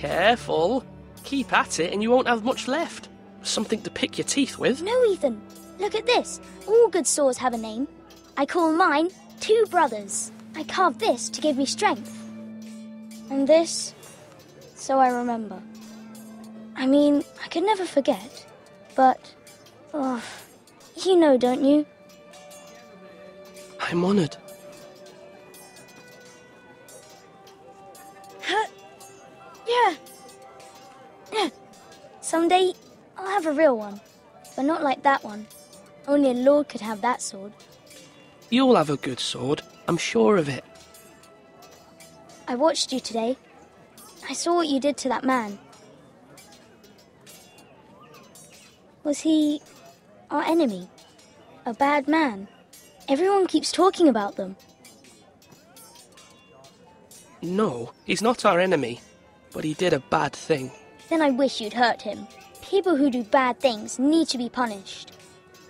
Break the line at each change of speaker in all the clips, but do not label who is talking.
Careful. Keep at it and you won't have much left. Something to pick your teeth with.
No, Ethan. Look at this. All good swords have a name. I call mine Two Brothers. I carved this to give me strength. And this, so I remember. I mean, I could never forget. But, you know, don't you?
I'm honoured.
Yeah. Someday, I'll have a real one. But not like that one. Only a lord could have that sword.
You'll have a good sword. I'm sure of it.
I watched you today. I saw what you did to that man. Was he our enemy? A bad man? Everyone keeps talking about them.
No, he's not our enemy. But he did a bad thing.
Then I wish you'd hurt him. People who do bad things need to be punished.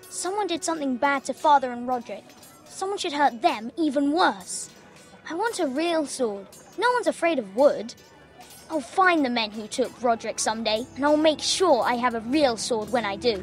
Someone did something bad to Father and Roderick. Someone should hurt them even worse. I want a real sword. No one's afraid of wood. I'll find the men who took Roderick someday, and I'll make sure I have a real sword when I do.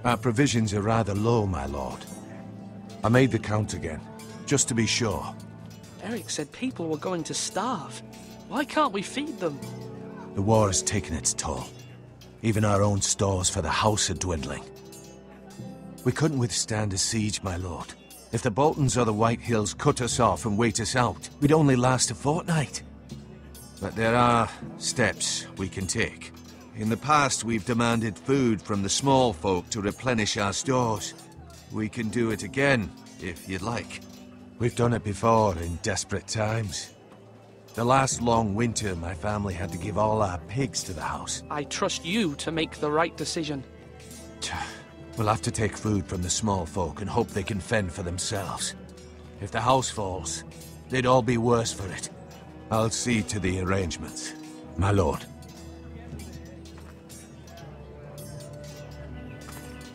Our provisions are rather low, my lord. I made the count again, just to be sure.
Eric said people were going to starve. Why can't we feed them?
The war has taken its toll. Even our own stores for the house are dwindling. We couldn't withstand a siege, my lord. If the Boltons or the White Hills cut us off and wait us out, we'd only last a fortnight. But there are steps we can take. In the past, we've demanded food from the small folk to replenish our stores. We can do it again, if you'd like. We've done it before in desperate times. The last long winter, my family had to give all our pigs to the house.
I trust you to make the right decision.
We'll have to take food from the small folk and hope they can fend for themselves. If the house falls, they'd all be worse for it. I'll see to the arrangements, my lord.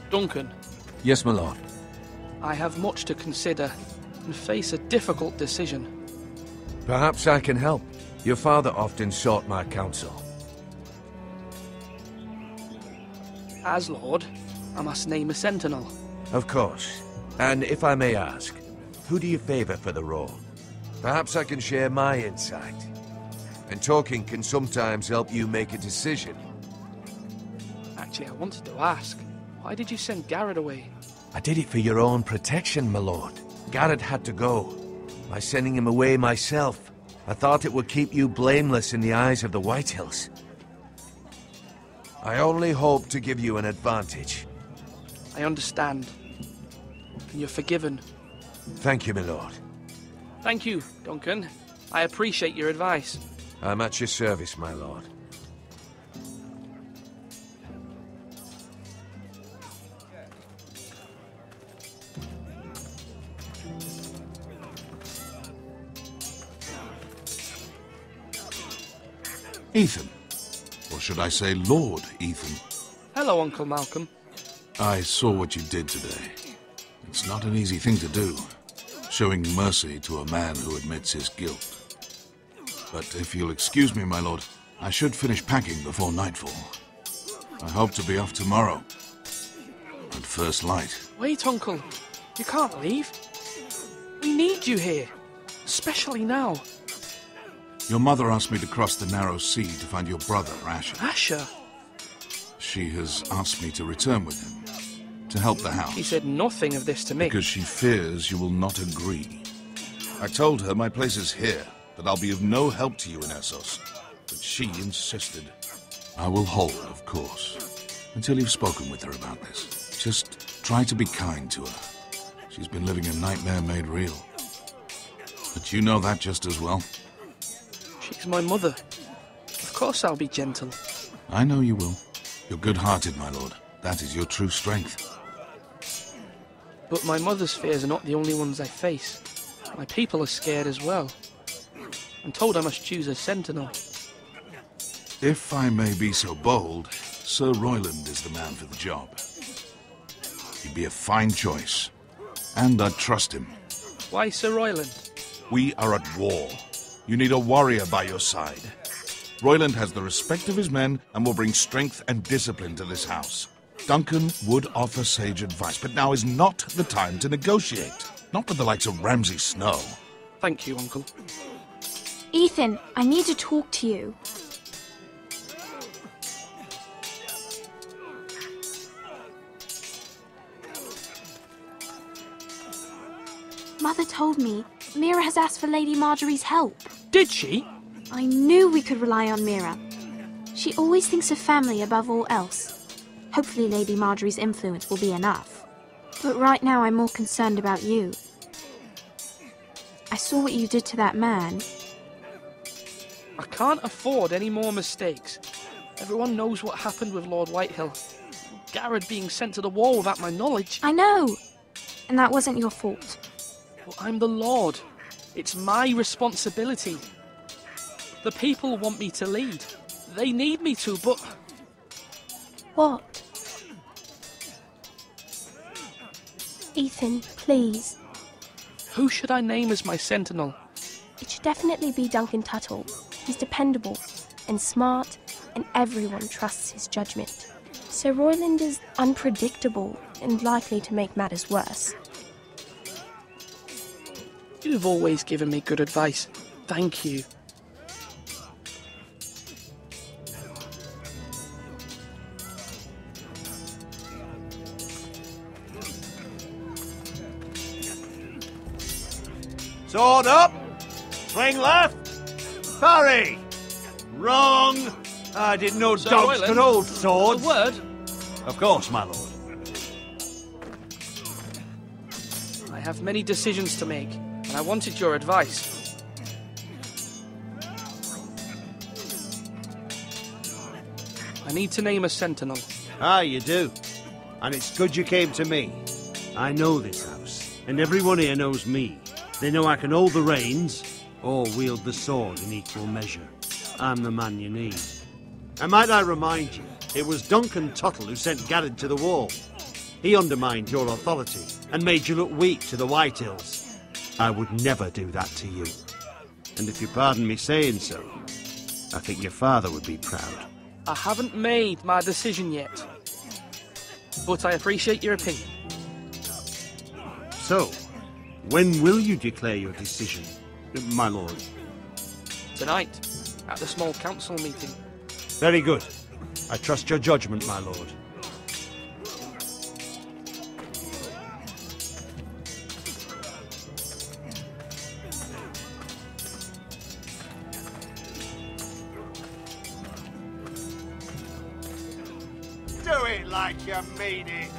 Duncan.
Yes, my lord.
I have much to consider and face a difficult decision.
Perhaps I can help. Your father often sought my counsel.
As Lord, I must name a sentinel.
Of course. And if I may ask, who do you favor for the role? Perhaps I can share my insight. And talking can sometimes help you make a decision.
Actually, I wanted to ask, why did you send Garrett away?
I did it for your own protection, my lord. Garrett had to go. By sending him away myself, I thought it would keep you blameless in the eyes of the Whitehills. I only hope to give you an advantage.
I understand. And you're forgiven.
Thank you, my lord.
Thank you, Duncan. I appreciate your advice.
I'm at your service, my lord.
Ethan. Or should I say Lord Ethan?
Hello, Uncle Malcolm.
I saw what you did today. It's not an easy thing to do, showing mercy to a man who admits his guilt. But if you'll excuse me, my lord, I should finish packing before nightfall. I hope to be off tomorrow. At first light.
Wait, Uncle. You can't leave. We need you here. Especially now.
Your mother asked me to cross the narrow sea to find your brother, Asher.
Asher?
She has asked me to return with him, to help the house.
She said nothing of this to me.
Because she fears you will not agree. I told her my place is here, that I'll be of no help to you in Essos. But she insisted. I will hold, of course, until you've spoken with her about this. Just try to be kind to her. She's been living a nightmare made real. But you know that just as well.
She's my mother. Of course I'll be gentle.
I know you will. You're good-hearted, my lord. That is your true strength.
But my mother's fears are not the only ones I face. My people are scared as well. I'm told I must choose a sentinel.
If I may be so bold, Sir Royland is the man for the job. He'd be a fine choice, and I'd trust him.
Why Sir Royland?
We are at war. You need a warrior by your side. Royland has the respect of his men and will bring strength and discipline to this house. Duncan would offer sage advice, but now is not the time to negotiate. Not with the likes of Ramsay Snow.
Thank you, Uncle.
Ethan, I need to talk to you. Mother told me Mira has asked for Lady Marjorie's help.
Did she?
I knew we could rely on Mira. She always thinks of family above all else. Hopefully Lady Marjorie's influence will be enough. But right now I'm more concerned about you. I saw what you did to that man.
I can't afford any more mistakes. Everyone knows what happened with Lord Whitehill. Garrett being sent to the wall without my knowledge.
I know! And that wasn't your fault.
Well, I'm the Lord. It's my responsibility. The people want me to lead. They need me to, but...
What? Ethan, please.
Who should I name as my sentinel?
It should definitely be Duncan Tuttle. He's dependable and smart, and everyone trusts his judgment. Sir Royland is unpredictable and likely to make matters worse.
You've always given me good advice. Thank you.
Sword up! Swing left! Parry! Wrong! I didn't know
Sir
dogs
Royland,
could hold swords.
A word?
Of course, my lord.
I have many decisions to make, and I wanted your advice. I need to name a sentinel.
Ah, you do. And it's good you came to me. I know this house, and everyone here knows me. They know I can hold the reins, or wield the sword in equal measure. I'm the man you need. And might I remind you, it was Duncan Tuttle who sent Garrett to the wall. He undermined your authority, and made you look weak to the Whitehills. I would never do that to you. And if you pardon me saying so, I think your father would be proud.
I haven't made my decision yet, but I appreciate your opinion.
So, when will you declare your decision, my lord?
Tonight, at the small council meeting.
Very good. I trust your judgment, my lord. Do it like you mean it.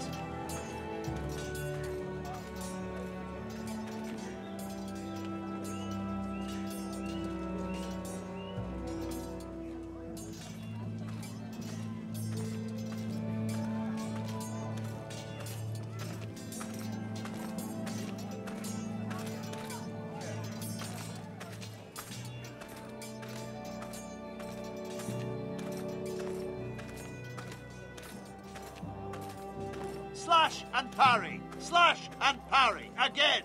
Slash and parry! Slash and parry! Again!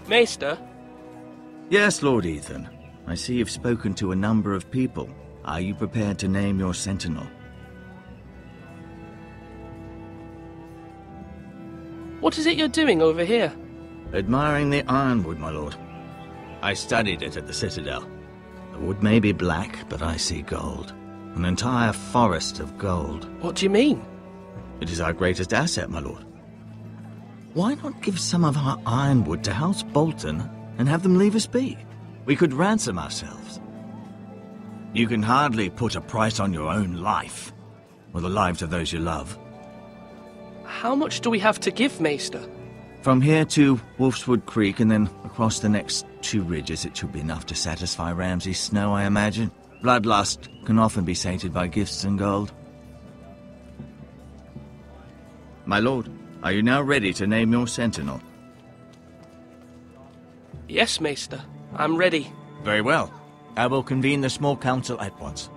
Maester?
Yes, Lord Ethan. I see you've spoken to a number of people. Are you prepared to name your sentinel?
What is it you're doing over here?
Admiring the ironwood, my lord. I studied it at the Citadel. The wood may be black, but I see gold. An entire forest of gold.
What do you mean?
It is our greatest asset, my lord.
Why not give some of our ironwood to House Bolton and have them leave us be? We could ransom ourselves. You can hardly put a price on your own life, or the lives of those you love.
How much do we have to give, Maester?
From here to Wolfswood Creek and then across the next 2 ridges, it should be enough to satisfy Ramsay Snow, I imagine. Bloodlust can often be sated by gifts and gold. My lord, are you now ready to name your sentinel?
Yes, Maester. I'm ready.
Very well. I will convene the small council at once.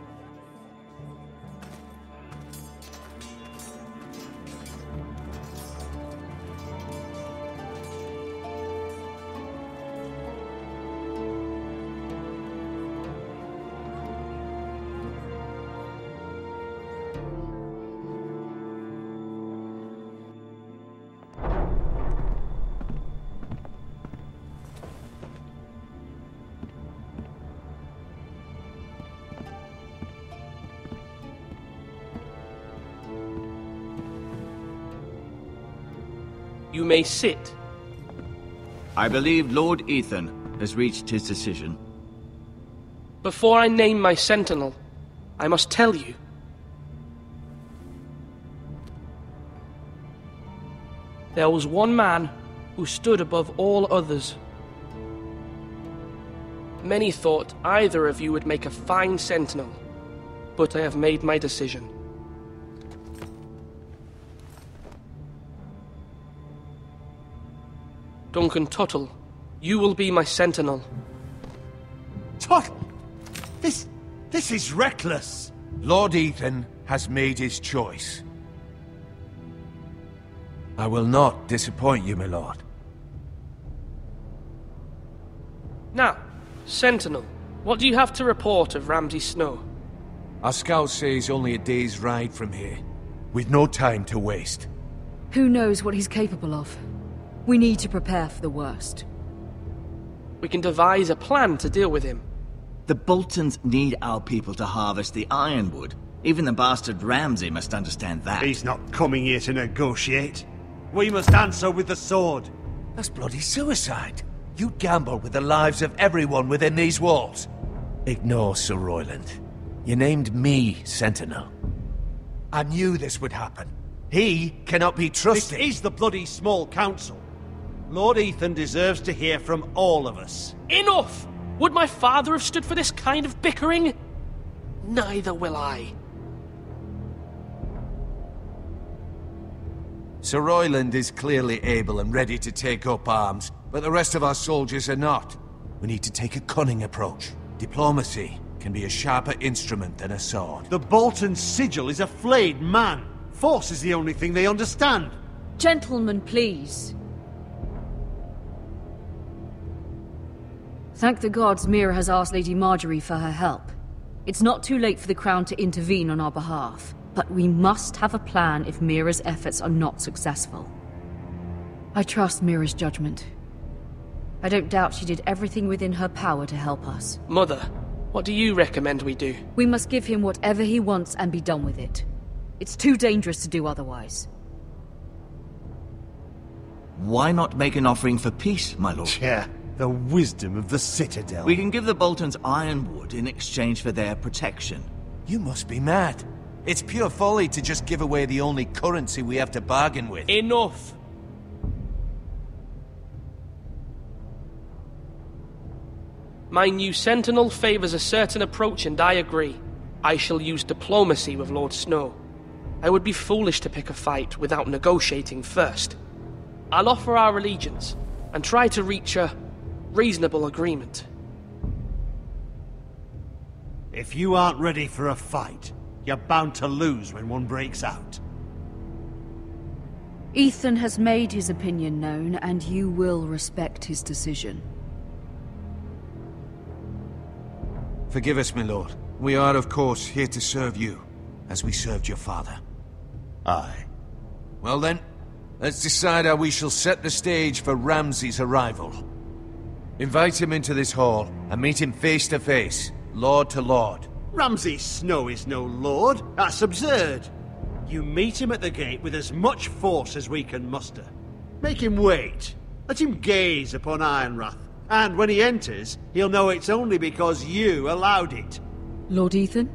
You may sit.
I believe Lord Ethan has reached his decision.
Before I name my sentinel, I must tell you. There was one man who stood above all others. Many thought either of you would make a fine sentinel, but I have made my decision. Duncan Tuttle, you will be my sentinel.
Tuttle! This is reckless!
Lord Ethan has made his choice. I will not disappoint you, my lord.
Now, sentinel, what do you have to report of Ramsay Snow?
Our scouts say he's only a day's ride from here, with no time to waste.
Who knows what he's capable of? We need to prepare for the worst.
We can devise a plan to deal with him.
The Boltons need our people to harvest the ironwood. Even the bastard Ramsay must understand that.
He's not coming here to negotiate. We must answer with the sword.
That's bloody suicide. You'd gamble with the lives of everyone within these walls. Ignore Sir Royland. You named me Sentinel. I knew this would happen. He cannot be trusted.
This is the bloody small council. Lord Ethan deserves to hear from all of us.
Enough! Would my father have stood for this kind of bickering? Neither will I.
Sir Royland is clearly able and ready to take up arms, but the rest of our soldiers are not. We need to take a cunning approach. Diplomacy can be a sharper instrument than a sword.
The Bolton sigil is a flayed man. Force is the only thing they understand.
Gentlemen, please. Thank the gods Mira has asked Lady Marjorie for her help. It's not too late for the Crown to intervene on our behalf, but we must have a plan if Mira's efforts are not successful. I trust Mira's judgment. I don't doubt she did everything within her power to help us.
Mother, what do you recommend we do?
We must give him whatever he wants and be done with it. It's too dangerous to do otherwise.
Why not make an offering for peace, my lord?
Yeah, the wisdom of the Citadel.
We can give the Boltons ironwood in exchange for their protection.
You must be mad. It's pure folly to just give away the only currency we have to bargain with.
Enough! My new sentinel favors a certain approach, and I agree. I shall use diplomacy with Lord Snow. I would be foolish to pick a fight without negotiating first. I'll offer our allegiance, and try to reach a reasonable agreement.
If you aren't ready for a fight, you're bound to lose when one breaks out.
Ethan has made his opinion known, and you will respect his decision.
Forgive us, my lord. We are, of course, here to serve you, as we served your father.
Aye.
Well then, let's decide how we shall set the stage for Ramsay's arrival. Invite him into this hall, and meet him face to face, lord to lord.
Ramsay Snow is no lord. That's absurd. You meet him at the gate with as much force as we can muster. Make him wait. Let him gaze upon Ironrath. And when he enters, he'll know it's only because you allowed it.
Lord Ethan?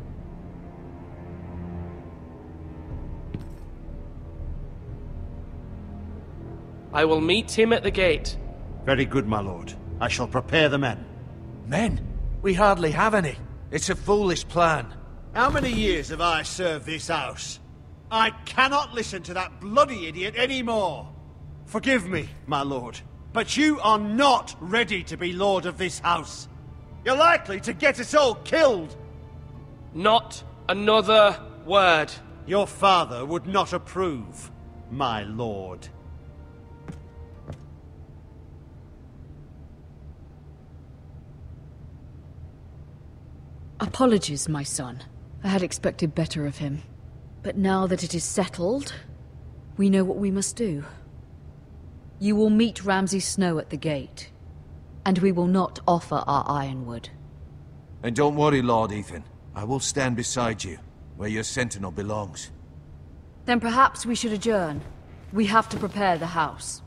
I will meet him at the gate.
Very good, my lord. I shall prepare the men.
Men? We hardly have any. It's a foolish plan.
How many years have I served this house? I cannot listen to that bloody idiot anymore. Forgive me, my lord, but you are not ready to be lord of this house. You're likely to get us all killed.
Not another word.
Your father would not approve, my lord.
Apologies, my son. I had expected better of him. But now that it is settled, we know what we must do. You will meet Ramsay Snow at the gate, and we will not offer our ironwood.
And don't worry, Lord Ethan. I will stand beside you, where your sentinel belongs.
Then perhaps we should adjourn. We have to prepare the house.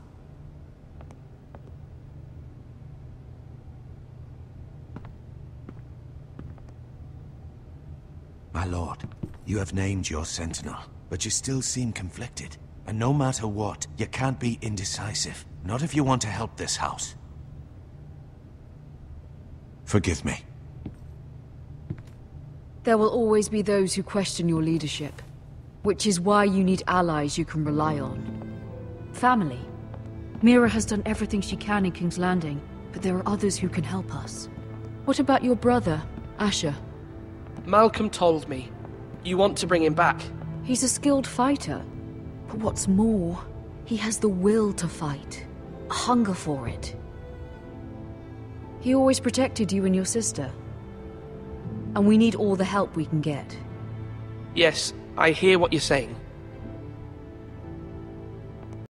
My lord, you have named your sentinel, but you still seem conflicted. And no matter what, you can't be indecisive. Not if you want to help this house. Forgive me.
There will always be those who question your leadership, which is why you need allies you can rely on. Family. Mira has done everything she can in King's Landing, but there are others who can help us. What about your brother, Asher?
Malcolm told me. You want to bring him back?
He's a skilled fighter. But what's more, he has the will to fight. A hunger for it. He always protected you and your sister. And we need all the help we can get.
Yes, I hear what you're saying.